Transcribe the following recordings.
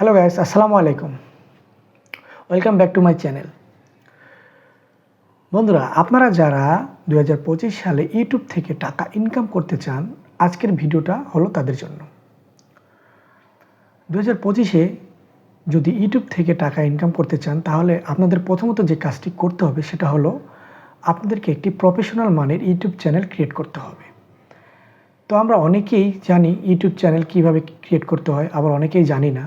Hello guys, আসসালামু আলাইকুম। Welcome back to my channel. বন্ধুরা, আপনারা যারা 2025 সালে ইউটিউব থেকে টাকা ইনকাম করতে চান, আজকের ভিডিওটা হলো তাদের জন্য। 2025-এ যদি ইউটিউব থেকে টাকা ইনকাম করতে চান, তাহলে আপনাদের প্রথমত যে কাজটি করতে হবে সেটা হলো আপনাদেরকে একটি প্রফেশনাল মানের ইউটিউব চ্যানেল ক্রিয়েট করতে হবে। তো আমরা অনেকেই জানি ইউটিউব চ্যানেল কিভাবে ক্রিয়েট করতে হয়, আবার অনেকেই জানি না।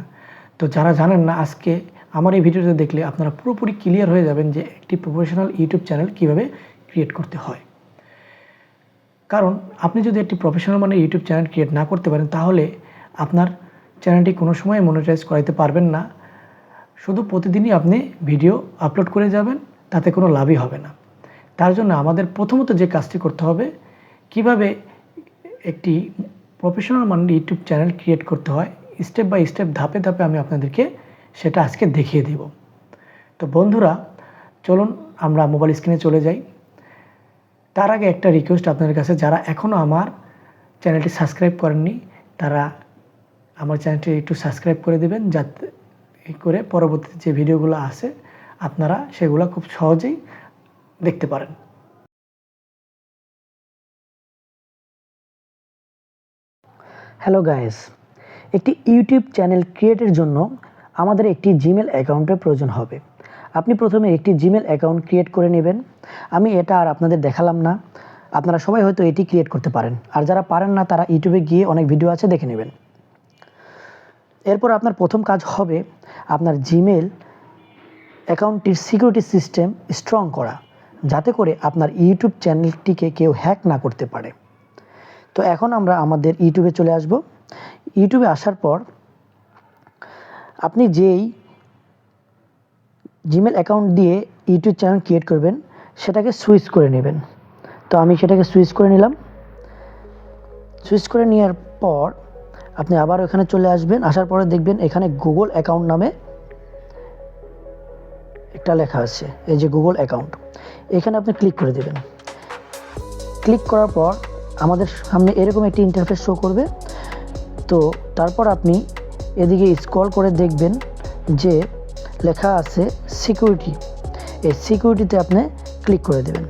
তো যারা জানেন না, আজকে আমার এই ভিডিওটা দেখলে আপনারা পুরোপুরি ক্লিয়ার হয়ে যাবেন যে একটি প্রফেশনাল ইউটিউব চ্যানেল কিভাবে ক্রিয়েট করতে হয়। কারণ আপনি যদি একটি প্রফেশনাল মানের ইউটিউব চ্যানেল ক্রিয়েট না করতে পারেন, তাহলে আপনার চ্যানেলটি কোনো সময় মনিটাইজ করাইতে পারবেন না। শুধু প্রতিদিনই আপনি ভিডিও আপলোড করে যাবেন, তাতে কোনো লাভই হবে না। তার জন্য আমাদের প্রথমত যে কাজটি করতে হবে, কিভাবে একটি প্রফেশনাল মানের ইউটিউব চ্যানেল ক্রিয়েট করতে হয়, স্টেপ বাই স্টেপ ধাপে ধাপে আমি আপনাদেরকে সেটা আজকে দেখিয়ে দেব। তো বন্ধুরা, চলুন আমরা মোবাইল স্ক্রিনে চলে যাই। তার আগে একটা রিকোয়েস্ট আপনাদের কাছে, যারা এখনও আমার চ্যানেলটি সাবস্ক্রাইব করেননি, তারা আমার চ্যানেলটি একটু সাবস্ক্রাইব করে দেবেন, যাতে করে পরবর্তী যে ভিডিওগুলো আছে আপনারা সেগুলো খুব সহজেই দেখতে পারেন। হ্যালো গাইস, একটি ইউটিউব চ্যানেল ক্রিয়েটের জন্য আমাদের একটি জিমেল অ্যাকাউন্টের প্রয়োজন হবে। আপনি প্রথমে একটি জিমেল অ্যাকাউন্ট ক্রিয়েট করে নেবেন। আমি এটা আর আপনাদের দেখালাম না, আপনারা সবাই হয়তো এটি ক্রিয়েট করতে পারেন, আর যারা পারেন না তারা ইউটিউবে গিয়ে অনেক ভিডিও আছে, দেখে নেবেন। এরপর আপনার প্রথম কাজ হবে আপনার জিমেল অ্যাকাউন্টটির সিকিউরিটি সিস্টেম স্ট্রং করা, যাতে করে আপনার ইউটিউব চ্যানেলটিকে কেউ হ্যাক না করতে পারে। তো এখন আমরা আমাদের ইউটিউবে চলে আসব। ইউটিউবে আসার পর আপনি যেই জিমেল অ্যাকাউন্ট দিয়ে ইউটিউব চ্যানেল ক্রিয়েট করবেন সেটাকে সুইচ করে নেবেন। তো আমি সেটাকে সুইচ করে নিলাম। সুইচ করে নেওয়ার পর আপনি আবার ওখানে চলে আসবেন। আসার পরে দেখবেন এখানে গুগল অ্যাকাউন্ট নামে একটা লেখা আছে, এই যে গুগল অ্যাকাউন্ট, এখানে আপনি ক্লিক করে দেবেন। ক্লিক করার পর আমাদের সামনে এরকম একটি ইন্টারফেস শো করবে। তো তারপর আপনি এদিকে স্ক্রল করে দেখবেন যে লেখা আছে সিকিউরিটি। এই সিকিউরিটিতে আপনি ক্লিক করে দেবেন।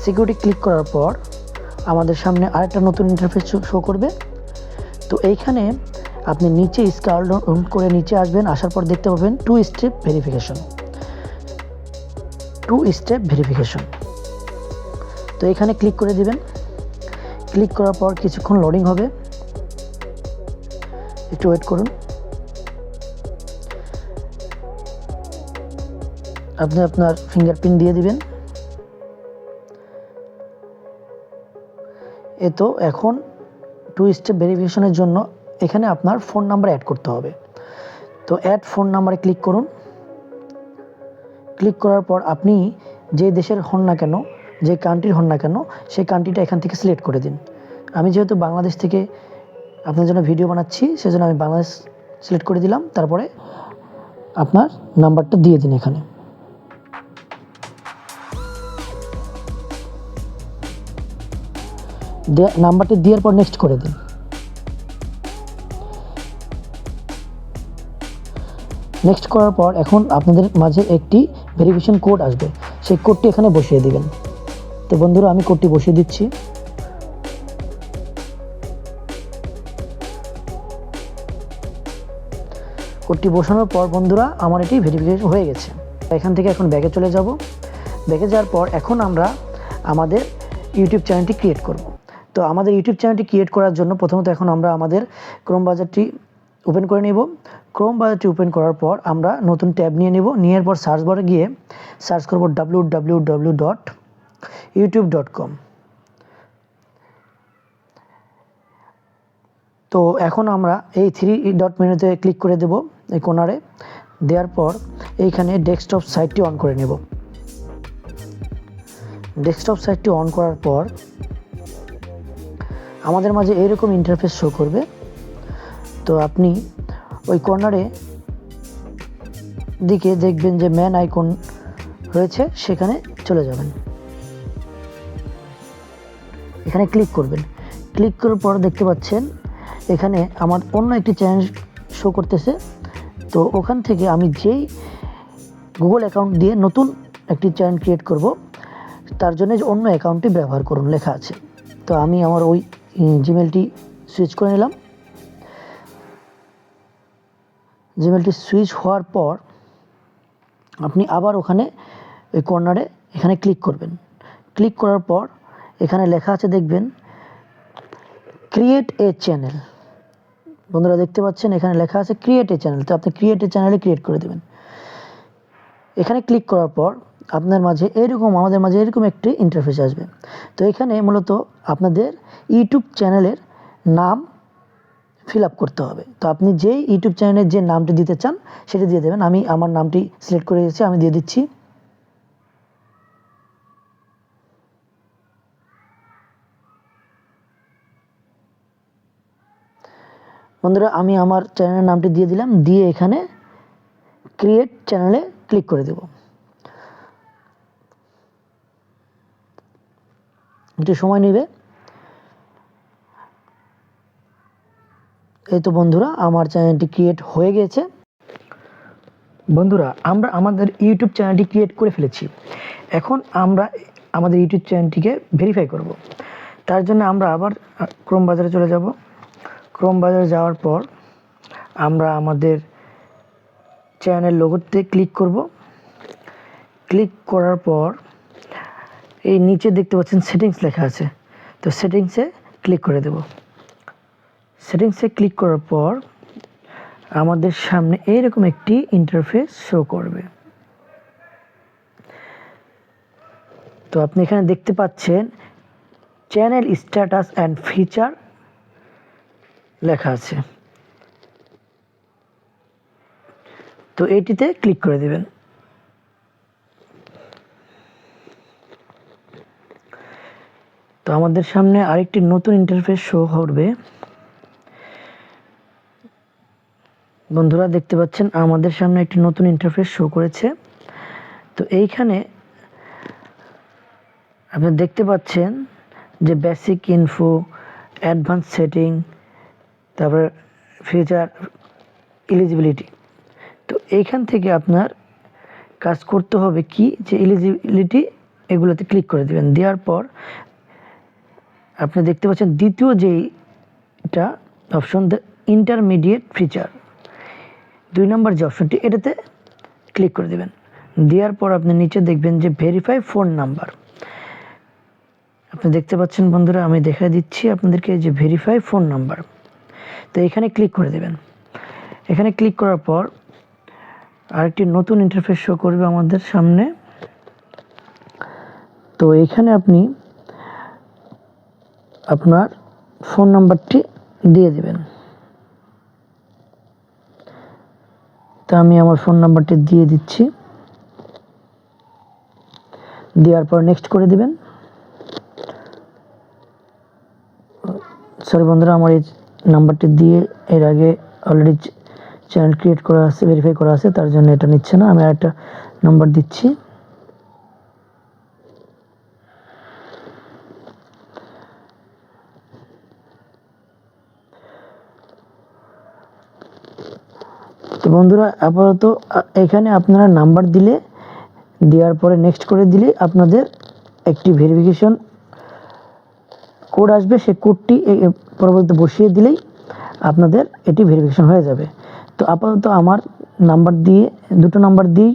সিকিউরিটি ক্লিক করার পর আমাদের সামনে আরেকটা নতুন ইন্টারফেস শো করবে। তো এইখানে আপনি নিচে স্ক্রল ডাউন করে নিচে আসবেন। আসার পর দেখতে পাবেন টু স্টেপ ভেরিফিকেশন। তো এখানে ক্লিক করে দিবেন। ক্লিক করার পর কিছুক্ষণ লোডিং হবে, একটু ওয়েট করুন। আপনি আপনার ফিঙ্গারপ্রিন্ট দিয়ে দিবেন। তো এখন টু স্টেপ ভেরিফিকেশনের জন্য এখানে আপনার ফোন নাম্বার অ্যাড করতে হবে। তো অ্যাড ফোন নাম্বারে ক্লিক করুন। ক্লিক করার পর আপনি যে দেশের হন না কেন, যে কান্ট্রির হন না কেন, সেই কান্ট্রিটা এখান থেকে সিলেক্ট করে দিন। আমি যেহেতু বাংলাদেশ থেকে আপনার জন্য ভিডিও বানাচ্ছি, সেজন্য আমি বাংলাদেশ সিলেক্ট করে দিলাম। তারপরে আপনার নাম্বারটা দিয়ে দিন এখানে। নাম্বারটি দেওয়ার পর নেক্সট করে দিন। নেক্সট করার পর এখন আপনাদের মাঝে একটি ভেরিফিকেশন কোড আসবে, সেই কোডটি এখানে বসিয়ে দিবেন। তো বন্ধুরা, আমি কোডটি বসিয়ে দিচ্ছি। কোডটি বসানোর পর বন্ধুরা, আমার এটি ভেরিফিকেশন হয়ে গেছে। এখান থেকে এখন ব্যাকে চলে যাব। ব্যাকে যাওয়ার পর এখন আমরা আমাদের ইউটিউব চ্যানেলটি ক্রিয়েট করব। তো আমাদের ইউটিউব চ্যানেলটি ক্রিয়েট করার জন্য প্রথমত এখন আমরা আমাদের ক্রোম ব্রাউজারটি ওপেন করে নেব। ক্রোম ব্রাউজারটি ওপেন করার পর আমরা নতুন ট্যাব নিয়ে নেব। নেওয়ার পর সার্চ বারে গিয়ে সার্চ করব www.youtube.com। তো এখন আমরা এই থ্রি ডট মেনুতে ক্লিক করে দেব, এই কর্নারে। দেওয়ার পর এইখানে ডেস্কটপ সাইটটি অন করে নেব। ডেস্কটপ সাইটটি অন করার পর আমাদের মাঝে এইরকম ইন্টারফেস শো করবে। তো আপনি ওই কর্নারে দিকে দেখবেন যে ম্যান আইকন রয়েছে, সেখানে চলে যাবেন। এখানে ক্লিক করবেন। ক্লিক করার পর দেখতে পাচ্ছেন এখানে আমার অন্য একটি চ্যানেল শো করতেছে। তো ওখান থেকে আমি যেই গুগল অ্যাকাউন্ট দিয়ে নতুন একটি চ্যানেল ক্রিয়েট করব, তার জন্য অন্য অ্যাকাউন্টটি ব্যবহার করুন লেখা আছে। তো আমি আমার ওই জিমেলটি সুইচ করে নিলাম। জিমেলটি সুইচ হওয়ার পর আপনি আবার ওখানে ওই কর্নারে এখানে ক্লিক করবেন। ক্লিক করার পর এখানে লেখা আছে, দেখবেন ক্রিয়েট এ চ্যানেল। বন্ধুরা দেখতে পাচ্ছেন এখানে লেখা আছে ক্রিয়েট এ চ্যানেল। তো আপনি ক্রিয়েট এ চ্যানেলে ক্রিয়েট করে দেবেন। এখানে ক্লিক করার পর আমাদের মাঝে এরকম একটি ইন্টারফেস আসবে। তো এখানে মূলত আপনাদের ইউটিউব চ্যানেলের নাম ফিল আপ করতে হবে। তো আপনি যেই ইউটিউব চ্যানেলের যে নামটি দিতে চান সেটা দিয়ে দেবেন। আমি আমার নামটি সিলেক্ট করে রেখেছি, আমি দিয়ে দিচ্ছি। বন্ধুরা আমি আমার চ্যানেলের নামটি দিয়ে দিলাম, দিয়ে এখানে ক্রিয়েট চ্যানেলে ক্লিক করে দেব। একটু সময় নেবে। এই তো বন্ধুরা আমার চ্যানেলটি ক্রিয়েট হয়ে গেছে। বন্ধুরা আমরা আমাদের ইউটিউব চ্যানেলটি ক্রিয়েট করে ফেলেছি। এখন আমরা আমাদের ইউটিউব চ্যানেলটিকে ভেরিফাই করব। তার জন্য আমরা আবার ক্রোম বাজারে চলে যাব। ক্রোম বাজারে যাওয়ার পর আমরা আমাদের চ্যানেল লোগোতে ক্লিক করব। ক্লিক করার পর এই নিচে দেখতে পাচ্ছেন সেটিংস লেখা আছে। তো সেটিংসে ক্লিক করে দেব। সেটিংসে ক্লিক করার পর আমাদের সামনে এইরকম একটি ইন্টারফেস শো করবে। তো আপনি এখানে দেখতে পাচ্ছেন চ্যানেল স্ট্যাটাস অ্যান্ড ফিচার লেখা আছে। তো এইটিতে ক্লিক করে দেবেন। তো আমাদের সামনে আরেকটি নতুন ইন্টারফেস শো করবে। বন্ধুরা দেখতে পাচ্ছেন আমাদের সামনে একটি নতুন ইন্টারফেস শো করেছে। তো এইখানে আপনি দেখতে পাচ্ছেন যে বেসিক ইনফো, অ্যাডভান্স সেটিং, তারপর ফিচার, এলিজিবিলিটি। তো এইখান থেকে আপনার কাজ করতে হবে কি, যে এলিজিবিলিটি এগুলোতে ক্লিক করে দেবেন। দেওয়ার পর আপনি দেখতে পাচ্ছেন দ্বিতীয় যেইটা অপশন, ইন্টারমিডিয়েট ফিচার, 2 নম্বর যে অপশনটি, এটাতে ক্লিক করে দেবেন। দেওয়ার পর আপনি নিচে দেখবেন যে ভেরিফাই ফোন নাম্বার। আপনি দেখতে পাচ্ছেন বন্ধুরা, আমি দেখাই দিচ্ছি আপনাদেরকে যে ভেরিফাই ফোন নাম্বার। তো এখানে ক্লিক করে দেবেন। এখানে ক্লিক করার পর আরেকটি নতুন ইন্টারফেস শো করবে আমাদের সামনে। তো এখানে আপনি আপনার ফোন নাম্বারটি দিয়ে দেবেন। তো আমি আমার ফোন নাম্বারটি দিয়ে দিচ্ছি। দেওয়ার পর নেক্সট করে দিবেন। সরি বন্ধুরা, আমার এই নাম্বারটি দিয়ে এর আগে অলরেডি চ্যানেল ক্রিয়েট করা আছে, ভেরিফাই করা আছে, তার জন্য এটা নিচ্ছে না। আমি আরেকটা নাম্বার দিচ্ছি। তো বন্ধুরা আপাতত এখানে আপনারা নাম্বার দিলে, দেওয়ার পরে নেক্সট করে দিলে আপনাদের একটি ভেরিফিকেশন কোড আসবে। সেই কোডটি পরবর্তীতে বসিয়ে দিলেই আপনাদের এটি ভেরিফিকেশন হয়ে যাবে। তো আপাতত আমার নাম্বার দিয়ে, দুটো নাম্বার দিয়েই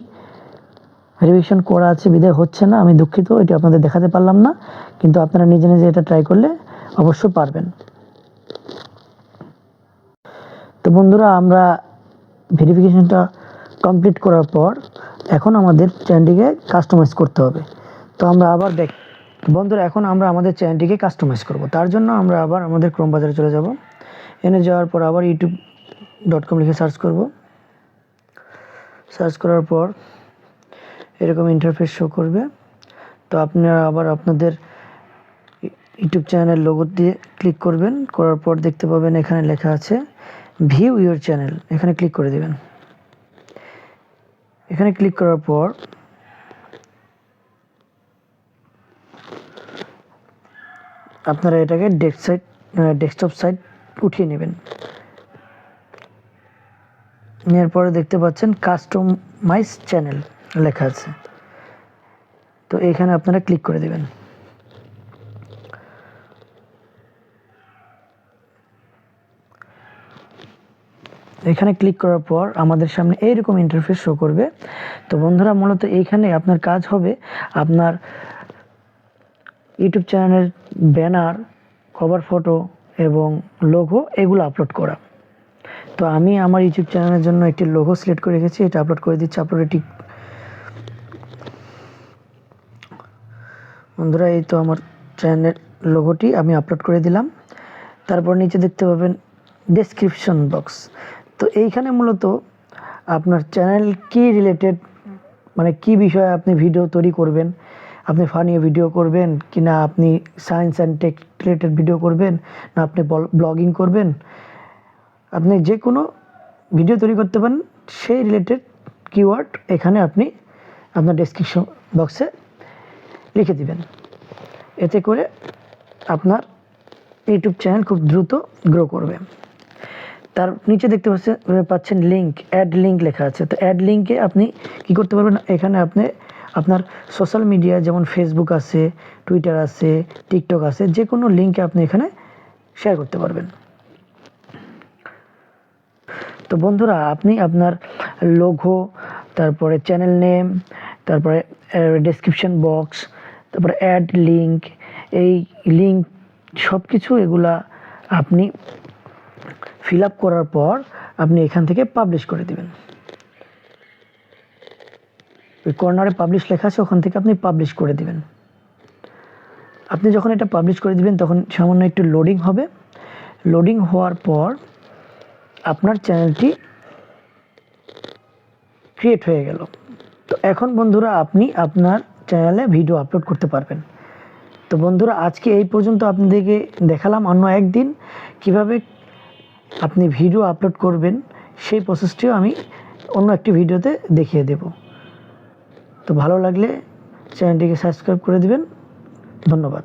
ভেরিফিকেশন করা আছে, বিদায় হচ্ছে না। আমি দুঃখিত, এটি আপনাদের দেখাতে পারলাম না, কিন্তু আপনারা নিজে নিজে এটা ট্রাই করলে অবশ্যই পারবেন। তো বন্ধুরা আমরা ভেরিফিকেশনটা কমপ্লিট করার পর এখন আমাদের চ্যানেলটিকে কাস্টমাইজ করতে হবে। তো আমরা আবার বন্ধুরা এখন আমরা আমাদের চ্যানেলটিকে কাস্টমাইজ করব। তার জন্য আমরা আবার আমাদের ক্রোম বাজারে চলে যাব। এনে যাওয়ার পর আবার youtube.com লিখে সার্চ করব। সার্চ করার পর এরকম ইন্টারফেস শো করবে। তো আপনারা আবার আপনাদের ইউটিউব চ্যানেলের লোগো দিয়ে ক্লিক করবেন। করার পর দেখতে পাবেন এখানে লেখা আছে ভিউ ইউর চ্যানেল। এখানে ক্লিক করে দেবেন। এখানে ক্লিক করার পর আপনারা এটাকে ডেস্কটপ সাইট উঠিয়ে নেবেন। এরপরে দেখতে পাচ্ছেন কাস্টমাইজ চ্যানেল লেখা আছে, তো এখানে আপনারা ক্লিক করে দেবেন। এখানে ক্লিক করার পর আমাদের সামনে এইরকম ইন্টারফেস শো করবে। তো বন্ধুরা, মূলত এইখানে আপনার কাজ হবে আপনার ইউটিউব চ্যানেলের ব্যানার, কভার ফটো এবং লোগো এগুলো আপলোড করা। তো আমি আমার ইউটিউব চ্যানেলের জন্য একটি লোগো সিলেক্ট করে রেখেছি, এটা আপলোড করে দিচ্ছি। আপলোডে বন্ধুরা, এই তো আমার চ্যানেলের লোগোটি আমি আপলোড করে দিলাম। তারপর নিচে দেখতে পাবেন ডেসক্রিপশন বক্স। তো এইখানে মূলত আপনার চ্যানেল কি রিলেটেড, মানে কি বিষয়ে আপনি ভিডিও তৈরি করবেন, আপনি ফানি ভিডিও করবেন কি না, আপনি science and tech related video করবেন, না আপনি ব্লগিং করবেন, আপনি যে কোনো ভিডিও তৈরি করতে পারেন সেই রিলেটেড কিওয়ার্ড এখানে আপনি আপনার ডেসক্রিপশন বক্সে লিখে দিবেন। এতে করে আপনার ইউটিউব চ্যানেল খুব দ্রুত গ্রো করবে। তার নিচে দেখতে পাচ্ছেন লিঙ্ক, অ্যাড লিঙ্ক লেখা আছে। তো অ্যাড লিঙ্কে আপনি কি করতে পারবেন, এখানে আপনি আপনার সোশ্যাল মিডিয়া যেমন ফেসবুক আছে, টুইটার আছে, টিকটক আছে, যে কোনো লিঙ্কে আপনি এখানে শেয়ার করতে পারবেন। তো বন্ধুরা, আপনি আপনার লোগো, তারপরে চ্যানেল নেম, তারপরে ডেসক্রিপশন বক্স, তারপরে অ্যাড লিঙ্ক, এই লিঙ্ক সব কিছু এগুলা আপনি ফিল আপ করার পর আপনি এখান থেকে পাবলিশ করে দিবেন। ওই কর্নারে পাবলিশ লেখা আছে, ওখান থেকে আপনি পাবলিশ করে দিবেন। আপনি যখন এটা পাবলিশ করে দিবেন তখন সামান্য একটু লোডিং হবে। লোডিং হওয়ার পর আপনার চ্যানেলটি ক্রিয়েট হয়ে গেল। তো এখন বন্ধুরা, আপনি আপনার চ্যানেলে ভিডিও আপলোড করতে পারবেন। তো বন্ধুরা, আজকে এই পর্যন্ত আপনাদেরকে দেখালাম। অন্য একদিন কিভাবে আপনি ভিডিও আপলোড করবেন সেই প্রসেসটিও আমি অন্য একটি ভিডিওতে দেখিয়ে দেব। তো ভালো লাগলে চ্যানেলটিকে সাবস্ক্রাইব করে দিবেন। ধন্যবাদ।